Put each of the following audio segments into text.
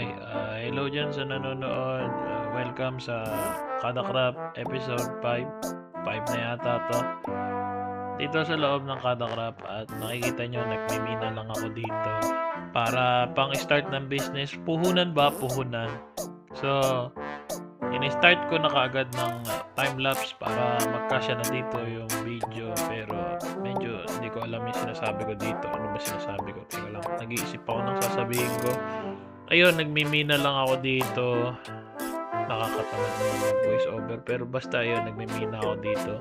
Hello dyan sa nanonood. Welcome sa Kada Crap episode 5. 5 na yata to. Dito sa loob ng Kada Crap at nakikita nyo, nagmimina lang ako dito. Para pang start ng business, puhunan ba? Puhunan. So, in-start ko na kaagad ng time-lapse para magkasya na dito yung video. Pero medyo hindi ko alam yung sinasabi ko dito. Ano ba sinasabi ko? Teka lang, nag-iisip ako ng sasabihin ko. Ayun, nagmimina lang ako dito. Nakakatamad naman yung voice over. Pero basta ayun, nagmimina ako dito.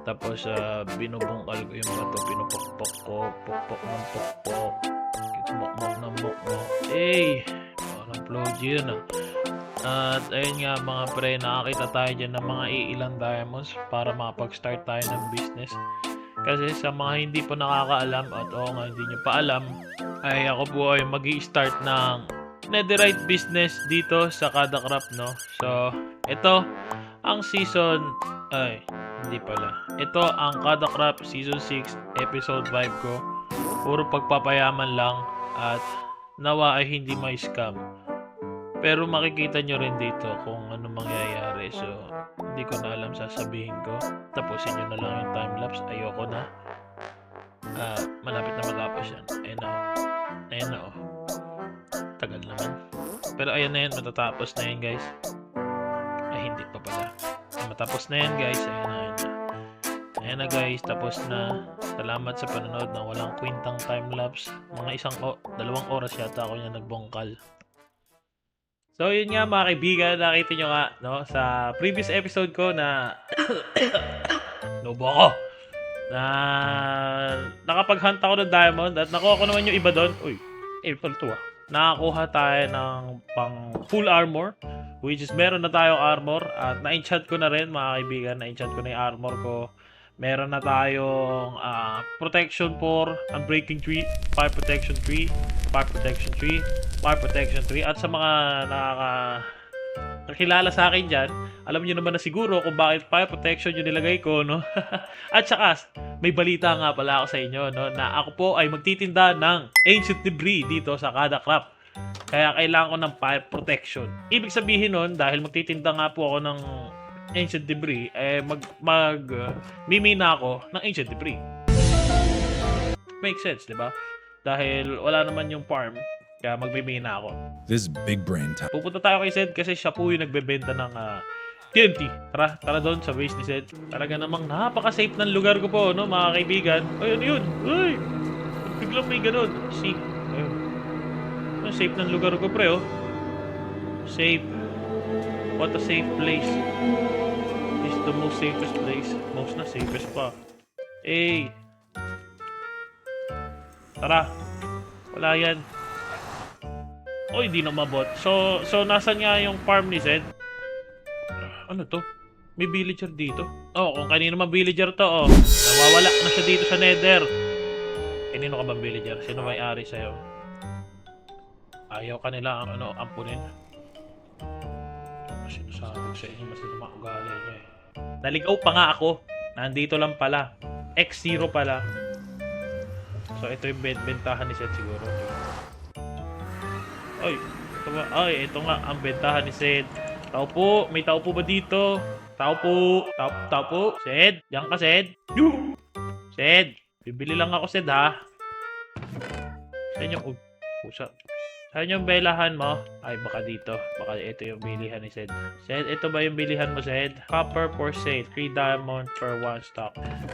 Tapos binubungkal ko yung bato. Pinupokpok ko. Pokpok ng pokpok. Mokmok ng mokmok. Parang plog yun ah. At ayun nga mga pre, nakakita tayo dyan ng mga iilang diamonds para makapag-start tayo ng business. Kasi sa mga hindi pa nakakaalam at nga hindi nyo pa alam, ay ako po ay mag-i-start ng netherite business dito sa Kada Crap, no? So, ito ang season, hindi pala. Ito ang Kada Crap season 6 episode 5 ko. Puro pagpapayaman lang at nawa ay hindi may scam. Pero makikita nyo rin dito kung ano mangyayari. So, hindi ko na alam sasabihin ko. Tapusin nyo na lang yung time-lapse. Ayoko na. Malapit na matapos yan. Ayan na oh. Tagal naman. Pero ayan na yan. Matatapos na yan guys. Ay, hindi pa pala. Matapos na yan guys. Ayan na guys. Tapos na. Salamat sa panonood na walang kwintang time-lapse. Mga 2 oras yata ako niya nagbongkal. So, yun nga mga kaibigan, nakita nyo nga, no, sa previous episode ko na Nobo ako, na nakapag-hunt ako ng diamond at nakuha ko naman yung iba doon. April 2 ah. Nakakuha tayo ng pang full armor, which is meron na tayong armor at na-enchant ko na rin mga kaibigan, na-enchant ko na yung armor ko. Meron na tayong protection 4, unbreaking 3, fire protection 3, fire protection 3, fire protection 3. At sa mga nakakilala sa akin dyan, alam niyo naman na siguro kung bakit fire protection yung nilagay ko, no? At saka, may balita nga pala ako sa inyo, no? Na ako po ay magtitinda ng ancient debris dito sa Kada Crap. Kaya kailangan ko ng fire protection. Ibig sabihin nun, dahil magtitinda nga po ako ng ancient debris, mimina ako ng ancient debris. Makes sense, di ba? Dahil wala naman yung farm, kaya magmimina ako. This big brain time. Pupunta tayo kay Zed kasi siya po yung nagbebenta ng TNT. Tara doon sa base ni Zed. Talaga namang napaka-safe ng lugar ko po, no, mga kaibigan. Ay, ano yun? Ay! Biglang may ganun. See? Ayun. Safe ng lugar ko, pre, oh. Safe. What a safe place. It's the most safest place. Most na safest pa. Tara. Wala yan. Di na mabot. So nasan nga yung farm ni Zed? Ano to? May villager dito. Kung kanino man villager to, nawawala na siya dito sa nether. Kanino ka bang villager? Sino may-ari sa'yo? Ayaw kanila ampunin. Sinasabi ko sa inyo, masama ugali niya eh. Naligaw pa nga ako. Nandito lang pala. X0 pala. So, ito yung bentahan ni Seth siguro. Ito nga ang bentahan ni Seth. Tao po. May tao po ba dito? Tao po. Tao po. Seth? Diyan ka, Seth? Seth? Bibili lang ako, Seth, ha? Saan yung... pusa. Saan yung belahan mo? Ay, baka dito. Baka ito yung bilihan ni Zed. Zed, ito ba yung bilihan mo, Zed? Copper for sale. 3 diamond for 1 stock. Yeah.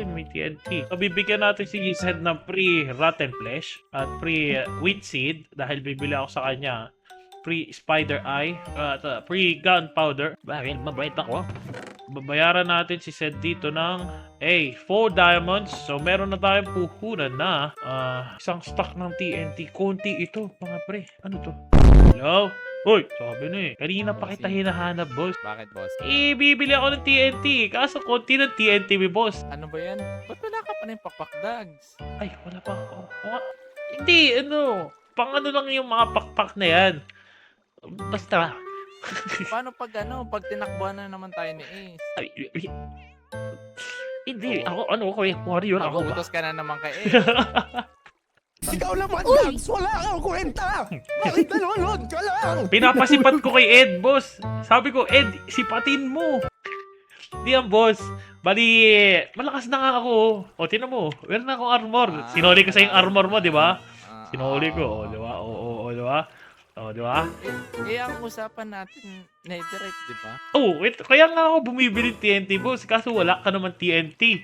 May TNT. So, bibigyan natin si Zed ng free rotten flesh at free wheat seed dahil bibili ako sa kanya. Free spider eye at free gunpowder. Bakit? Mabait ako. Babayaran natin si Zed dito ng 4 diamonds. So, meron na tayong puhunan na isang stock ng TNT. Konti ito, mga pre. Ano to? Hello? Sabi na eh. Kanina pa kita hinahanap, boss. Bakit, boss? Bibili ako ng TNT. Kaso konti ng TNT, boss. Ano ba yan? Ba't wala ka pa na yung pakpakdags? Ay, wala pa ako. Hindi, pang lang yung mga pakpak na yan. Basta. Paano pag tinakbuhan na naman tayo ni Ace? Hindi, ako, warrior ako ba? Utos ka na naman kay Ace. Ikaw naman, Dax! Wala kang kwenta! Bakit nanonood ka lang? Pinapasipat ko kay Ed, boss. Sabi ko, Ed, sipatin mo. Di yan, boss. Bali, malakas na nga ako. O, tinan mo. Meron na akong armor. Sinuli ko sa yung armor mo, di ba? Sinuli ko. O, di ba? O, di ba? O, di ba? Ang usapan natin, netherite, di ba? Oh, kaya nga ako bumibili ng TNT, boss. Kaso wala ka naman TNT.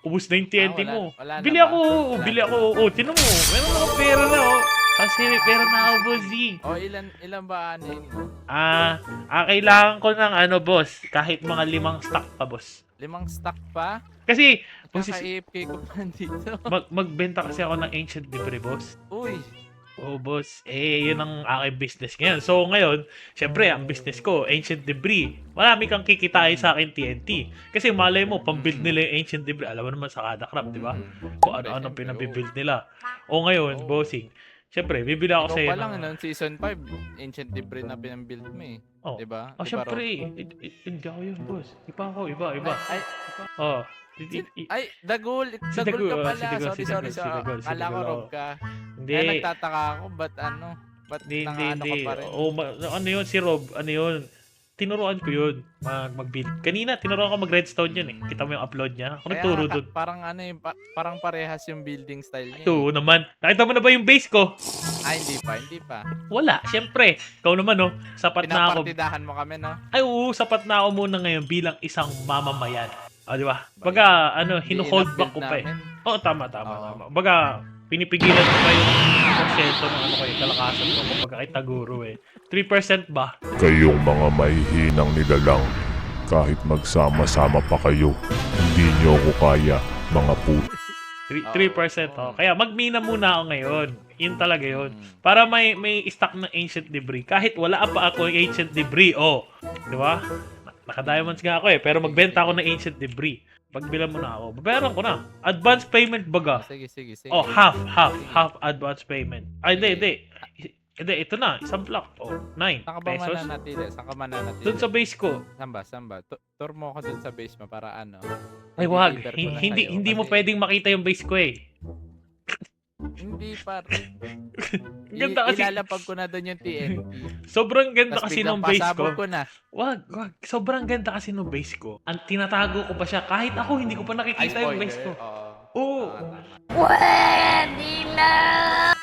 Ubus na yung TNT wala- mo. wala na Bili ba? ako. Wala Bili na. ako. O, tinan mo. Meron akong pera na, oh. Kasi may pera na ako, bossing. O, ilan ba anin mo? Kailangan ko ng ano, boss. Kahit mga 5 stock pa, boss. 5 stock pa? Kasi, boss, Kaka-AFK ko pa dito. magbenta kasi ako ng ancient debris, boss. Uy, Oh, boss. Yun ang aking business ngayon. So, ngayon, syempre, ang business ko, ancient debris. Marami kang kikitain sa akin TNT. Kasi malay mo, pambuild nila yung ancient debris. Alam mo naman sa kada crap, di ba? Kung ano-ano pinabibuild nila. O ngayon, bossing, syempre, bibili ako ikaw sa'yo pa lang, ng... season 5, ancient debris na pinambuild mo eh. Oh. Di ba? Oh, syempre, hindi ako yun, boss. Iba ako, iba. Ay, Oh. ay, Dagul Si ka Dagul, pala. si Dagul, si Sorry. Dagul, si Dagul, si Kala ko Dagul, Rob ka. Hindi. Kaya nagtataka ako, ba't Hindi, nangaano ka pa rin? Ano yun, si Rob, ano yun, tinuruan ko yun, mag-build. Kanina, tinuruan ko mag-redstone yun eh. Kita mo yung upload niya. Ako nagturo dun. Parang parang parehas yung building style niya. Ito naman. Nakita mo na ba yung base ko? Hindi pa. Wala, syempre. Ikaw naman, no? Sapat na ako. Pinapartidahan mo kami, no? Ay, oo, sapat na ako muna ngayon bilang isang mamamayan. Di ba? Baga, hino-hold back ko pa eh. Oo, tama. Baga, pinipigilan ko pa yung porsyento ng kalakasan ko kapag kay Taguro eh. 3% ba? Kayong mga mahihinang nilalang, kahit magsama-sama pa kayo, hindi nyo ako kaya, mga puto. 3%. Oh. Kaya magmina muna ako ngayon. Yun talaga yun. Para may stock ng ancient debris. Kahit wala pa ako yung ancient debris. Oh. Di ba? Naka-diamonds nga ako eh. Pero magbenta ako ng ancient debris. Pagbilan mo na ako. Babayaran ko na. Advance payment baga. Sige. Oh, half advance payment. Ay, hindi. Ito na. Isang block. Oh, 9 Saan ka ba pesos. mananatili? Doon sa base ko. Saan ba? Tour mo ako dun sa base mo para ano. Ay, wag. i-deliver ko na Hindi sa'yo mo kasi- pwedeng makita yung base ko eh. Hindi pa. Ganda kasi. Ilalapag ko na dun yung TNT. Sobrang ganda Tapos kasi biglang nung base ko. pasabog ko na. Wag. Sobrang ganda kasi nung base ko. Ang tinatago ko pa siya. Kahit ako, hindi ko pa Ay, nakikita yung spoiler. base ko. Oo. Oo. Tama.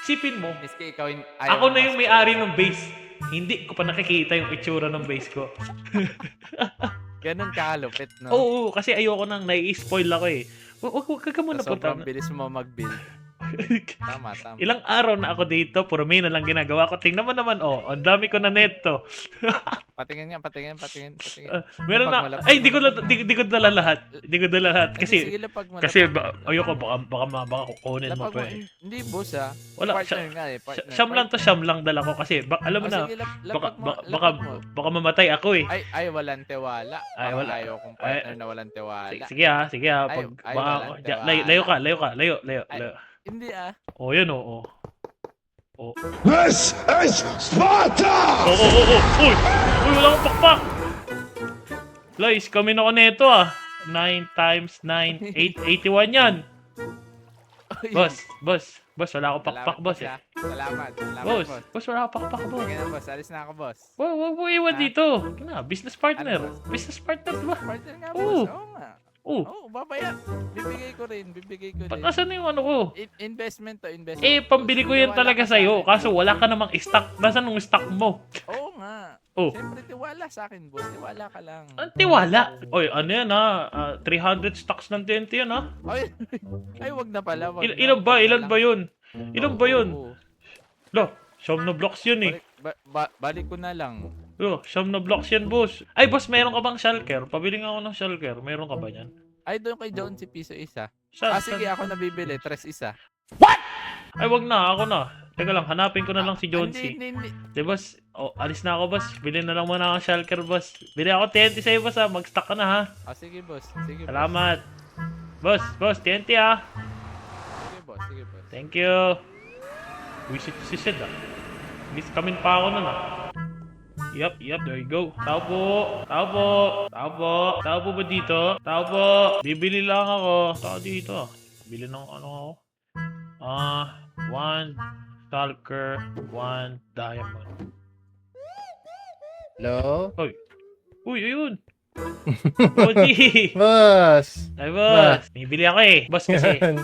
Sipin mo, Miski ikaw ako na yung may-ari ng base. Hindi ko pa nakikita yung itsura ng base ko. Ganun kalupit, no? Oo, kasi ayoko nang nai-spoil ako eh. Wag ka muna punta. Sobrang bilis mo mag-build. Tama. Ilang araw na ako dito, puro may na lang ginagawa ko. Tingnan mo naman, ang dami ko na neto. Patingin. Meron na, Lapag mo, ay, di ko dala lahat. Di ko dala lahat. Sige, Kasi, lapag mo. ayoko, baka kukunin mo Lapag pa mo. eh. Hindi, boss ah. Wala, Partner nga eh. Partner. Siyam lang dala ko kasi, alam mo na, Sige, baka, lapag mo. baka mamatay ako eh. Ay, walang tiwala. Ay, wala. Ayaw kong partner na walang tiwala. Sige ha. Pag, Ay, baka, walang tiwala. layo ka. Hindi ah. Oh, yun oh. This is Sparta! Uy, wala akong pakpak. Guys, kami na ako neto 9 times 9, 81 yan. Boss, wala akong pakpak, boss eh. Salamat, Boss, wala akong pakpak, boss. Sige na, boss. Alis na ako, boss. Wag mo iwan Ha? dito. Business partner. Ano, boss? Business partner, diba? Partner nga, Oo. boss. Oo nga. Oh, Babaya. Bibigay ko rin. asan na yung ano ko? Investment to, investment. Pambili ko yan Tiwala talaga ka sa sa'yo. akin. Kaso wala ka namang stock. Nasaan yung stock mo? Oo nga. Oh. Siyempre, tiwala sa akin, boss. Tiwala ka lang. Ang tiwala. Oy, ano yan 300 stocks ng TNT yan ha? Ay, wag na pala. Wag na. Ilan ba? Wag na Ilan lang. ba yun? Ilan ba yun? Oo. Lo, siyam na blocks yun eh. Balik ko na lang. Lo, siyam na blocks yan, boss. Ay, boss, meron ka bang shulker? Pabili nga ako ng shulker. Meron ka ba yan? Ay, doon kay John si piso isa. Saan? Sige, ako nabibili. 3 isa. Ay, wag na. Ako na. Teka lang, hanapin ko na lang si John C. Hindi. Di, boss? Alis na ako, boss. Bili na lang muna ako shulker, boss. Bili ako TNT sa'yo, boss ha. Mag-stock ka na ha. Sige, boss. Sige, Salamat. Boss, TNT ha. Sige, boss. Thank you. Visit si Sid ah. Miss kamin pa ako nun ah. Yup, there you go. Tao po ba dito? Tao po. Bibili lang ako. Tao dito. Bili ng ano ako. 1 Stalker, 1 Diamond. Hello? Uy, ayun! Bossy! Boss! Ay, boss! Bibili ako eh. Boss kasi, Yan.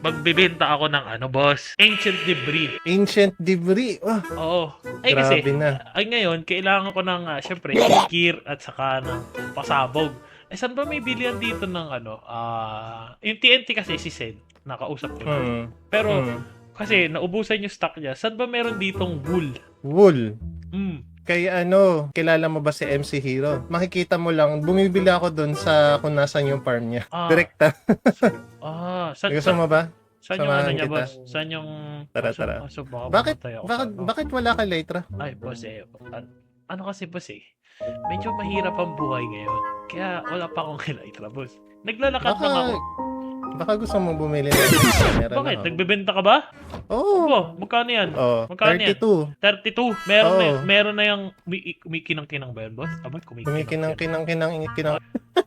magbibenta ako ng boss? Ancient Debris. Ancient debris. Wah, Oo. Ay grabe kasi, na. ay ngayon, kailangan ko ng, syempre, gear at saka ng pasabog. Eh, saan ba may bilihan dito ng yung TNT kasi si Sed, nakausap ko na. Hmm. Pero, Hmm. kasi naubusan yung stock niya, saan ba meron ditong wool? Wool. Mm. Kilala mo ba si MC Hero? Makikita mo lang, bumibili ako doon sa kung nasan yung farm niya. Ah. Direkta. Saan, Gusto mo ba? saan yung samahan niya, kita. boss? Saan yung... Tara, so, tara. So, baka Bakit, mamatay ako bakit, sa ano. bakit wala ka Lytra? Ay, boss ano kasi boss medyo mahirap ang buhay ngayon. Kaya wala pa akong kilaitra, boss. Naglalakad lang ako. Baka gusto mo bumili ng camera. Bakit? Nagbebenta ka ba? Oo. Oo, magkano yan? Oh, Magkano yan? 32. 32. Meron Oo. na, meron na yung kumikinang-kinang ba yan, boss? Abay, kumikinang. Kumikinang.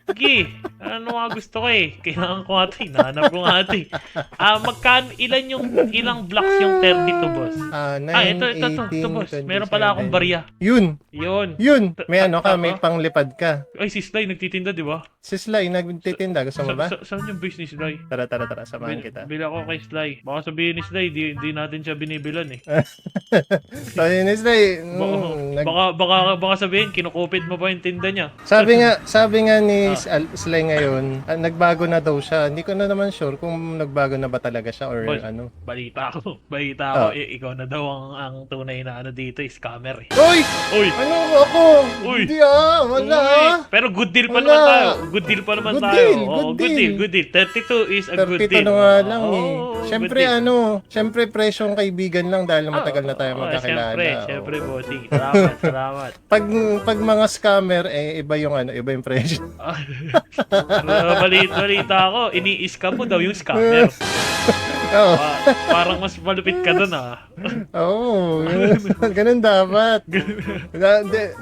Sige, ano nga gusto ko eh. Kailangan ko nga ito, hinahanap ko nga ito eh. Magkano, ilang blocks yung 32, boss? 9, Ito, boss. Meron pala akong barya. Yun. Yun. May ano ka, may panglipad ka. Ay, si Sly, nagtitinda, di ba? Si Sly, nagtitinda. Gusto mo ba? Saan yung base ni Sly? Tara. Samahan kita. Bili ako kay Sly. Baka sabihin ni Sly, di natin siya binibilan eh. So, yun ni Sly. Baka sabihin, kinukupit mo ba yung tinda niya? Sabi nga ni Sly ngayon, nagbago na daw siya. Hindi ko na naman sure kung nagbago na ba talaga siya or Boy, ano. Balita ko, ikaw na daw ang tunay na dito, scammer eh. Uy! Uy! Ano ako? Uy! Hindi wala Uy! Pero good deal pa Wala. naman tayo. Good deal pa naman Good tayo. deal, Oo, good deal. Good deal. 32 is a good 32 deal. na nga lang Oo, eh. Siyempre good deal. siyempre presyong kaibigan lang dahil matagal na tayo Oo, magkakilala. Siyempre, Oo. bossing. Salamat. Pag mga scammer iba yung presyo. Balita ako, ini-scam mo daw yung scammer. Oo. Parang mas malupit ka dun ah. Oo. Ganun dapat.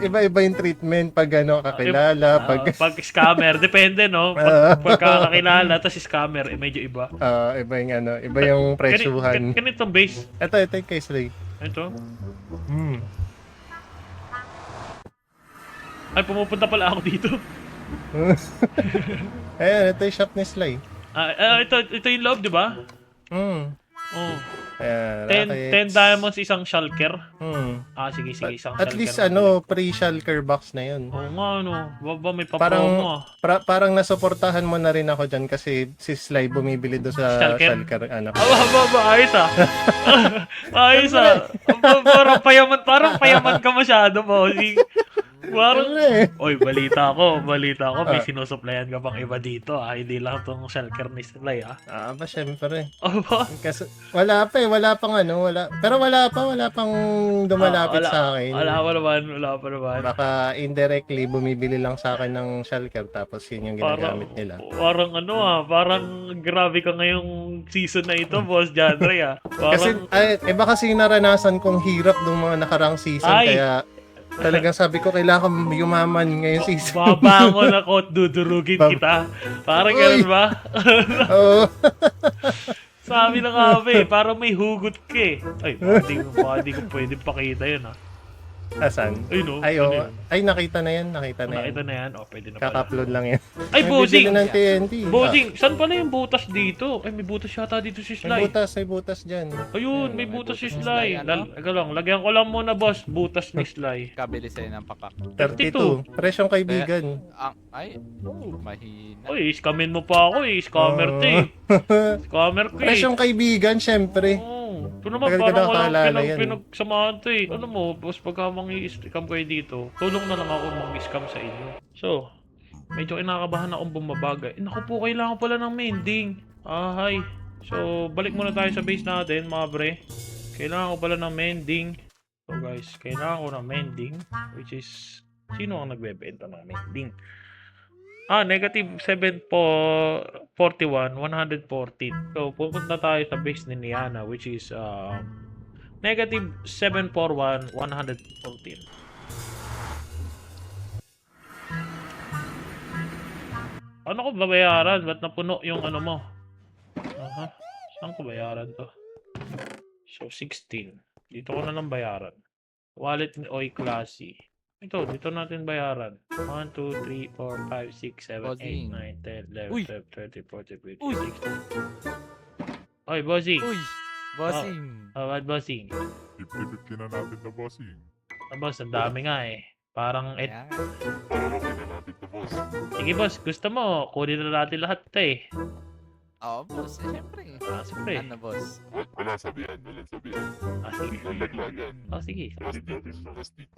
Iba-iba yung treatment pag kakilala, Pag scammer, depende no. Pag kakakilala, tapos scammer, medyo iba. iba yung presyuhan. Ganitong base. Ito yung kay Sly. Ito. Ay, pumupunta pala ako dito. Ayan, ito yung shop ni Sly. Ito yung loob, di ba? Oh. Ayan, 10 diamonds, isang shulker. Sige, isang At shulker. least pre-shulker box na yun. Oo nga, Baba, may papromo Parang nasuportahan mo na rin ako dyan kasi si Sly bumibili doon sa Shulker? shulker. Ayos ayos Parang payaman ka masyado, bossing. Parang, oy, balita ko, may sinusuplayan ka pang iba dito, hindi lang tong shulker ni Sly, Syempre. Ba? Kasi wala pang dumalapit sa akin. Wala pa naman. Baka indirectly bumibili lang sa akin ng shulker tapos yun yung ginagamit nila. Parang grabe ka ngayong season na ito, boss Jandre, Kasi iba kasi yung naranasan kong hirap ng mga nakarang season kaya talagang sabi ko kailangan yumaman ngayong season. Babangon ako at dudurugin kita. Parang ganun ba? Oo. Sabi na nga ba parang may hugot ka eh. Ay, hindi ko pwede pakita yun Asan? Ay, nakita na yan. Nakita na yan. Pwede na pala. Kaka-upload lang yan. Ay, bossing! Ng TNT. Bossing, saan pala yung butas dito? Ay, may butas yata dito si Sly. May butas dyan. Ayun, may butas si Sly. Lagyan ko lang muna, boss. Butas ni Sly. Kabili sa'yo ng papak. 32. Presyong kaibigan. Mahina. Uy, scamin mo pa ako eh. Scammer to eh. Scammer ko eh. Presyong kaibigan, syempre. Ito naman, Tagal ka parang nakaalala walang yan. pinagsamahan to eh. Ano mo, boss, pagka mangi-scam kayo dito, tulong na lang ako mangi-scam sa inyo. So, medyo kinakabahan akong bumabagay. Naku po, kailangan pala ng mending. Hi. So, balik muna tayo sa base natin, mga bre. Kailangan ko pala ng mending. So guys, kailangan ko ng mending, which is, sino ang nagbebenta ng mending? Negative 741, 114. So, pupunta tayo sa base ni Niana, which is negative 741, 114. Ano ko babayaran? Ba't napuno yung ano mo? Saan ko bayaran to? So, 16. Dito ko na lang bayaran. Wallet ni Oy Classy. Ito, dito natin bayaran. 1, 2, 3, 4, 5, 6, 7, Bossing. 8, 9, 10, 11, Uy! 12, 13, 14, 15, Uy! 16. Oy, bossing. Uy! Bossing! What bossing? 50-50 na natin na bossing. Boss, ang dami nga eh. Parang, Ayan. Okay na natin na boss. sige boss, gusto mo, kunin na natin lahat ito eh. Oo, boss. Siyempre. Siyempre. Ano, boss? Wala sabihan, wala sabihan. Sige. Laglagan. Sige. Plastic.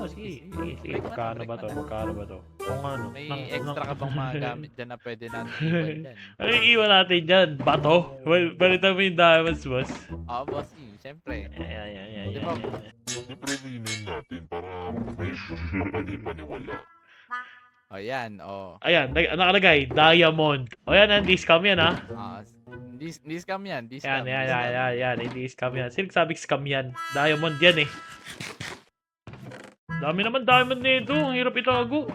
Sige. Sige. Magkano ba to? Kung ano. May extra ka bang mga gamit dyan na pwede natin iwan dyan? Ay, iwan natin dyan. Bato. Well, balitan mo yung diamonds, boss. Oo, bossing. Siyempre. Ayan. Di ba? Siyempre name natin para may paniwala. O, yan. O. Ayan, nakalagay, diamond. O yan, hindi scam yan, ha? Hindi scam yan. Di Yan, scam. yan, hindi scam yan. Sino sabi scam yan? Diamond yan, eh. Dami naman diamond nito. Ang hirap itago.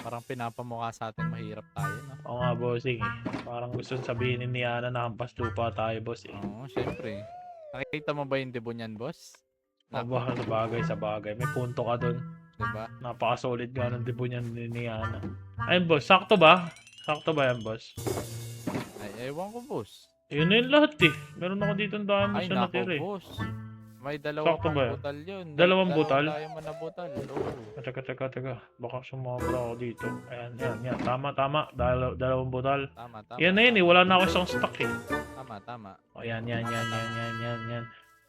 Parang pinapamukha sa atin mahirap tayo, no? Oo nga, bossing, eh. Parang gusto sabihin ni Ana na hampas lupa tayo, boss, eh. Oo, siyempre. Nakikita mo ba yung debo niyan, boss? Aba, sa bagay. May punto ka dun. Diba? Napaka-solid nga ng debut niyan ni Ana. Ayun, boss. Sakto ba? Sakto ba yan, boss? Ay, ewan ko, boss. Yun na yung lahat, eh. Meron ako dito ng diamonds Ay, na nako, natira, eh. boss. May dalawang Sakto ba yan? butal yun. Dalawang butal? Dalawang na butal. Oo. Teka. Baka sumobra ako dito. Ayan. Tama. Dalawang butal. Tama. Yan na yun, eh. Wala na ako isang stock, eh. Tama. O, yan.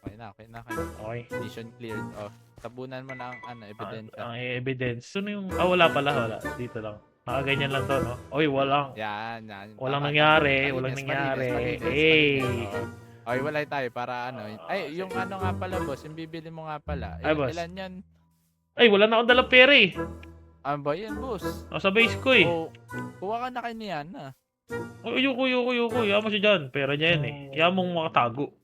Okay na. Okay. Mission cleared. Oh, tabunan mo na ang ebidensya. Ang evidence. Ano yung... wala pala. Dito lang. Ganyan lang to, no? Oy, walang Yan. Walang Tama. nangyari. Malinis. Hey! Oo. Okay, walay tayo para ano. Ay, yung ano nga pala, boss. Yung bibili mo nga pala. Ay, boss. Ilan yan? Ay, wala na akong dalang pera, eh. Ano ba yan, boss? Sa base ko, eh. O, kuha ka na kay niyan, ha? Ayoko. Iyan mo siya dyan. Pera niya yan, eh. Iyan mong makatago.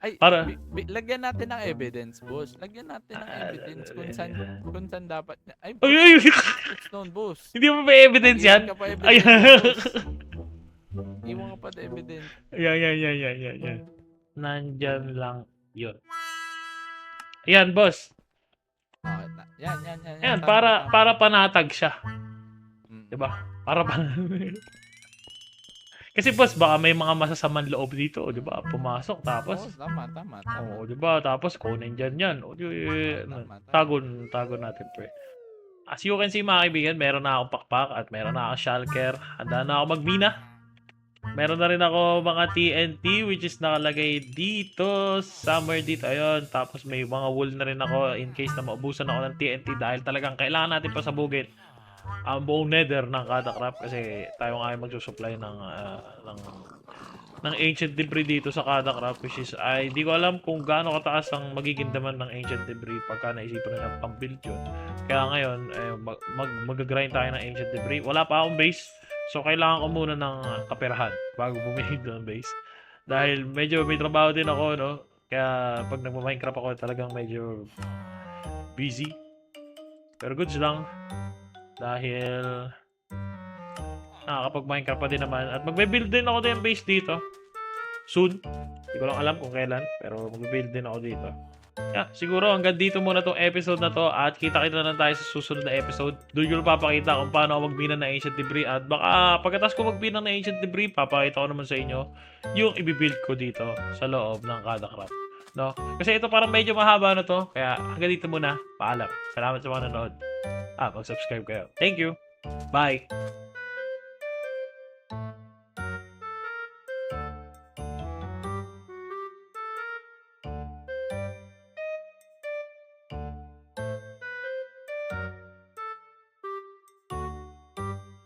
Ay, Para- lagyan natin ng evidence, boss. Lagyan natin ng evidence kung saan dapat. Ay, Ay! stone, boss. Hindi mo ba evidence yan? Iwan ka pa Ay! evidence, boss. Iwan ka pa the evidence. Yan. Nandyan lang yun. Ayan, boss. Oh, yan. Ayan, Tama, para tama. panatag siya. Mm. Diba? Para Kasi boss, baka may mga masasamang loob dito, di ba? Pumasok, tapos... Oo, tama. Oo, di ba? Tapos kunin dyan yan. O, Tama. tago natin, pre. As you can see, mga kaibigan, meron na akong pakpak at meron na akong shulker. Handa na ako magmina. Meron na rin ako mga TNT, which is nakalagay dito, somewhere dito. Ayun, tapos may mga wool na rin ako in case na maubusan ako ng TNT dahil talagang kailangan natin pasabugin ang buong nether ng kada crop kasi tayo nga ay magsusupply ng ancient debris dito sa kada crop, which is ay di ko alam kung gaano kataas ang magiging demand ng ancient debris pagka naisipan nila pang build yun. Kaya ngayon mag-grind tayo ng ancient debris. Wala pa akong base, so kailangan ko muna ng kaperahan bago bumili ng base dahil medyo may trabaho din ako, no? Kaya pag nagma-Minecraft ako talagang medyo busy, pero goods lang dahil nakakapag-Minecraft pa din naman. At magbe-build din ako din base dito. Soon. Hindi ko lang alam kung kailan. Pero magbe-build din ako dito. Yeah, siguro hanggang dito muna tong episode na to. At kita-kita na lang tayo sa susunod na episode. Doon ko papakita kung paano ako magbina ng ancient debris. At baka pagkatapos ko magbina ng ancient debris, papakita ko naman sa inyo yung i-build ko dito sa loob ng kada craft. No? Kasi ito parang medyo mahaba na to. Kaya hanggang dito muna. Paalam. Salamat sa mga nanood. Mag-subscribe kayo. Thank you. Bye.